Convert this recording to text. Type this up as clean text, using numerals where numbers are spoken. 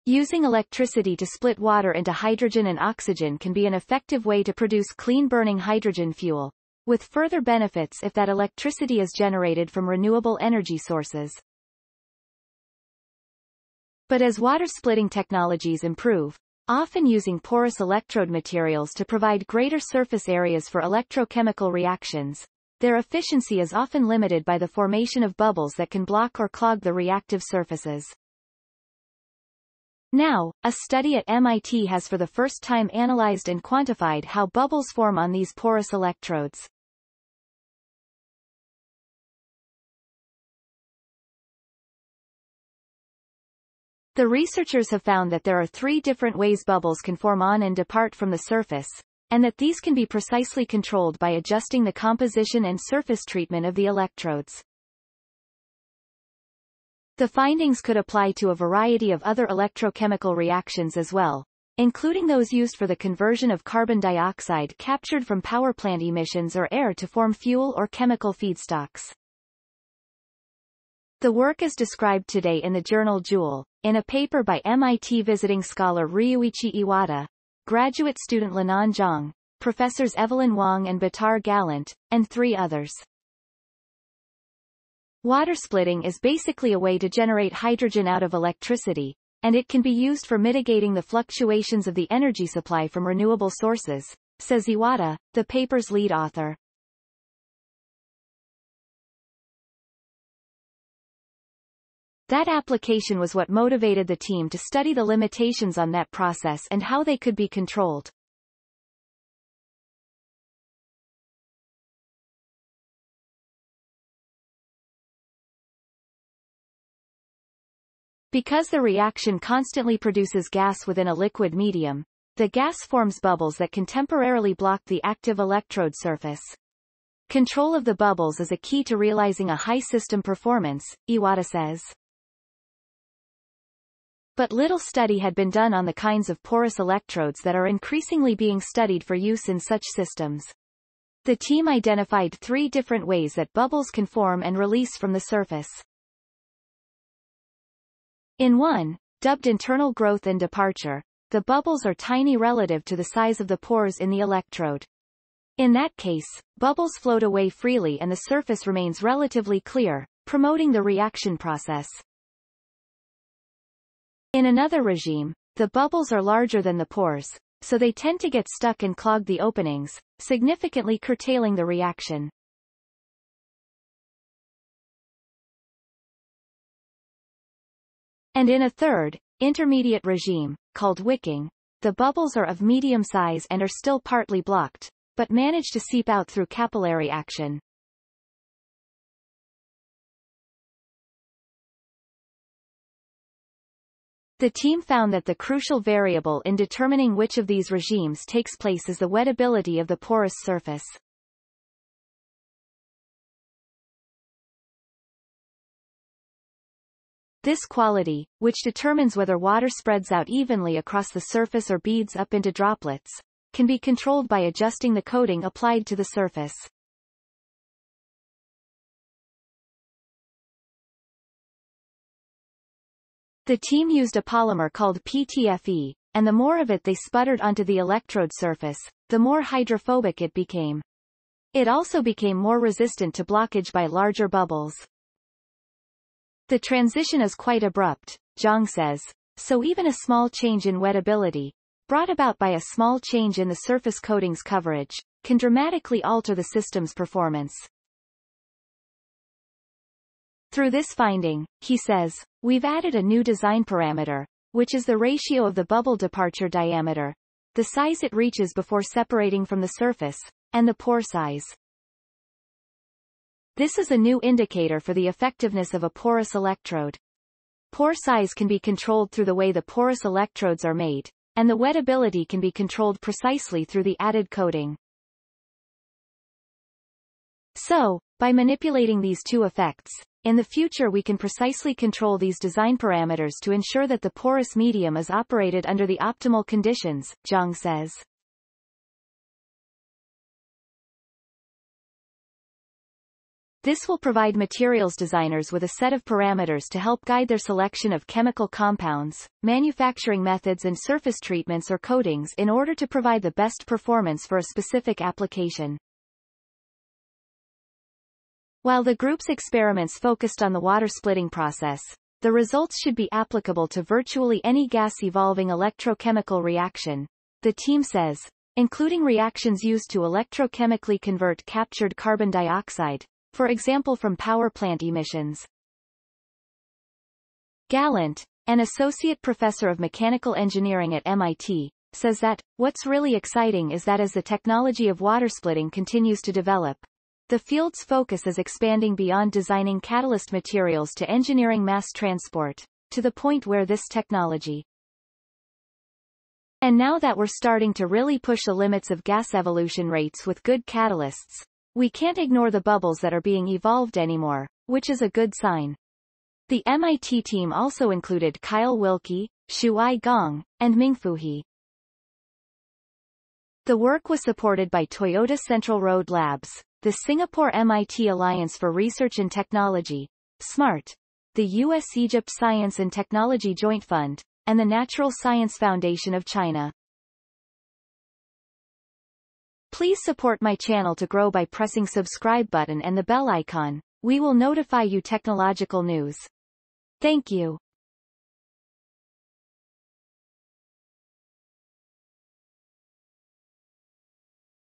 Using electricity to split water into hydrogen and oxygen can be an effective way to produce clean-burning hydrogen fuel, with further benefits if that electricity is generated from renewable energy sources. But as water-splitting technologies improve, often using porous electrode materials to provide greater surface areas for electrochemical reactions, their efficiency is often limited by the formation of bubbles that can block or clog the reactive surfaces. Now, a study at MIT has for the first time analyzed and quantified how bubbles form on these porous electrodes. The researchers have found that there are 3 different ways bubbles can form on and depart from the surface, and that these can be precisely controlled by adjusting the composition and surface treatment of the electrodes. The findings could apply to a variety of other electrochemical reactions as well, including those used for the conversion of carbon dioxide captured from power plant emissions or air to form fuel or chemical feedstocks. The work is described today in the journal Joule, in a paper by MIT visiting scholar Ryuichi Iwata, graduate student Linan Zhang, professors Evelyn Wang and Batar Gallant, and 3 others. Water splitting is basically a way to generate hydrogen out of electricity, and it can be used for mitigating the fluctuations of the energy supply from renewable sources, says Iwata, the paper's lead author. That application was what motivated the team to study the limitations on that process and how they could be controlled. Because the reaction constantly produces gas within a liquid medium, the gas forms bubbles that can temporarily block the active electrode surface. Control of the bubbles is a key to realizing a high system performance, Iwata says. But little study had been done on the kinds of porous electrodes that are increasingly being studied for use in such systems. The team identified 3 different ways that bubbles can form and release from the surface. In one, dubbed internal growth and departure, the bubbles are tiny relative to the size of the pores in the electrode. In that case, bubbles float away freely and the surface remains relatively clear, promoting the reaction process. In another regime, the bubbles are larger than the pores, so they tend to get stuck and clog the openings, significantly curtailing the reaction. And in a third, intermediate regime, called wicking, the bubbles are of medium size and are still partly blocked, but manage to seep out through capillary action. The team found that the crucial variable in determining which of these regimes takes place is the wettability of the porous surface. This quality, which determines whether water spreads out evenly across the surface or beads up into droplets, can be controlled by adjusting the coating applied to the surface. The team used a polymer called PTFE, and the more of it they sputtered onto the electrode surface, the more hydrophobic it became. It also became more resistant to blockage by larger bubbles. The transition is quite abrupt, Zhang says, so even a small change in wettability, brought about by a small change in the surface coating's coverage, can dramatically alter the system's performance. Through this finding, he says, we've added a new design parameter, which is the ratio of the bubble departure diameter, the size it reaches before separating from the surface, and the pore size. This is a new indicator for the effectiveness of a porous electrode. Pore size can be controlled through the way the porous electrodes are made, and the wettability can be controlled precisely through the added coating. So, by manipulating these 2 effects, in the future we can precisely control these design parameters to ensure that the porous medium is operated under the optimal conditions, Zhang says. This will provide materials designers with a set of parameters to help guide their selection of chemical compounds, manufacturing methods and surface treatments or coatings in order to provide the best performance for a specific application. While the group's experiments focused on the water splitting process, the results should be applicable to virtually any gas-evolving electrochemical reaction, the team says, including reactions used to electrochemically convert captured carbon dioxide, for example from power plant emissions. Gallant, an associate professor of mechanical engineering at MIT, says that, "What's really exciting is that as the technology of water splitting continues to develop, the field's focus is expanding beyond designing catalyst materials to engineering mass transport, to the point where this technology. And now that we're starting to really push the limits of gas evolution rates with good catalysts, we can't ignore the bubbles that are being evolved anymore, which is a good sign." The MIT team also included Kyle Wilkie, Shuai Gong, and Mingfu He. The work was supported by Toyota Central Road Labs, the Singapore MIT Alliance for Research and Technology, SMART, the U.S. Egypt Science and Technology Joint Fund, and the Natural Science Foundation of China. Please support my channel to grow by pressing subscribe button and the bell icon. We will notify you technological news. Thank you.